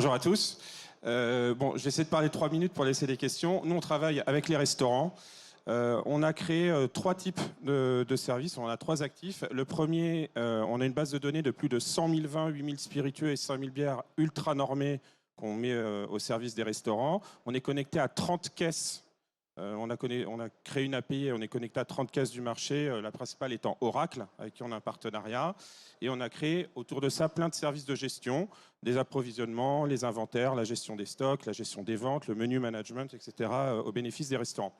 Bonjour à tous. Bon, je vais essayer de parler 3 minutes pour laisser des questions. Nous, on travaille avec les restaurants. On a créé 3 types de services. On a 3 actifs. Le premier, on a une base de données de plus de 100 000 vins, 8 000 spiritueux et 5 000 bières ultra normées qu'on met au service des restaurants. On est connecté à 30 caisses. On a créé une API, on est connecté à 30 caisses du marché, la principale étant Oracle, avec qui on a un partenariat. Et on a créé autour de ça plein de services de gestion, des approvisionnements, les inventaires, la gestion des stocks, la gestion des ventes, le menu management, etc., au bénéfice des restaurants.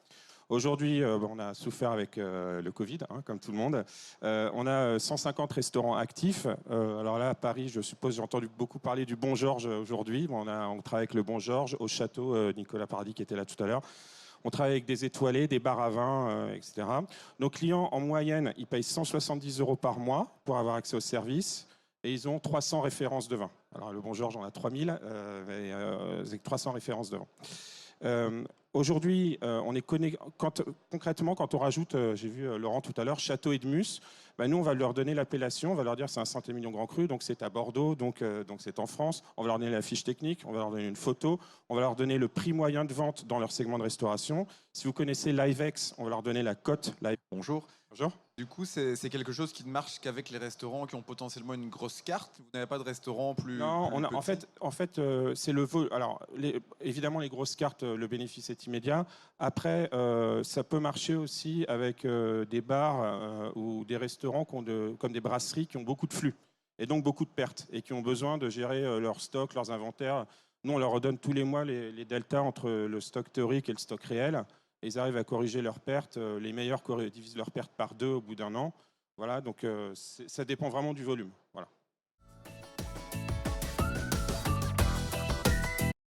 Aujourd'hui, on a souffert avec le Covid, hein, comme tout le monde. On a 150 restaurants actifs. Alors là, à Paris, je suppose, j'ai entendu beaucoup parler du Bon Georges aujourd'hui. Bon, on travaille avec le Bon Georges, au château, Nicolas Paradis qui était là tout à l'heure. On travaille avec des étoilés, des bars à vin, etc. Nos clients, en moyenne, ils payent 170 € par mois pour avoir accès au service et ils ont 300 références de vin. Alors, le Bon Georges, on a 3000, avec 300 références de vin. Aujourd'hui, on est concrètement, quand on rajoute, j'ai vu Laurent tout à l'heure, Château Edmus, nous, on va leur donner l'appellation, on va leur dire c'est un Saint-Émilion Grand Cru, donc c'est à Bordeaux, donc c'est en France. On va leur donner la fiche technique, on va leur donner une photo, on va leur donner le prix moyen de vente dans leur segment de restauration. Si vous connaissez LiveX, on va leur donner la cote. Bonjour. Bonjour. Du coup, c'est quelque chose qui ne marche qu'avec les restaurants qui ont potentiellement une grosse carte. Vous n'avez pas de restaurant plus. Non, plus en fait, c'est le vol. Alors, évidemment, les grosses cartes, le bénéfice est immédiat. Après, ça peut marcher aussi avec des bars ou des restaurants comme des brasseries qui ont beaucoup de flux et donc beaucoup de pertes et qui ont besoin de gérer leur stock, leurs inventaires. Nous, on leur redonne tous les mois les deltas entre le stock théorique et le stock réel. Et ils arrivent à corriger leurs pertes. Les meilleurs divisent leurs pertes par 2 au bout d'un an. Voilà, donc ça dépend vraiment du volume. Voilà.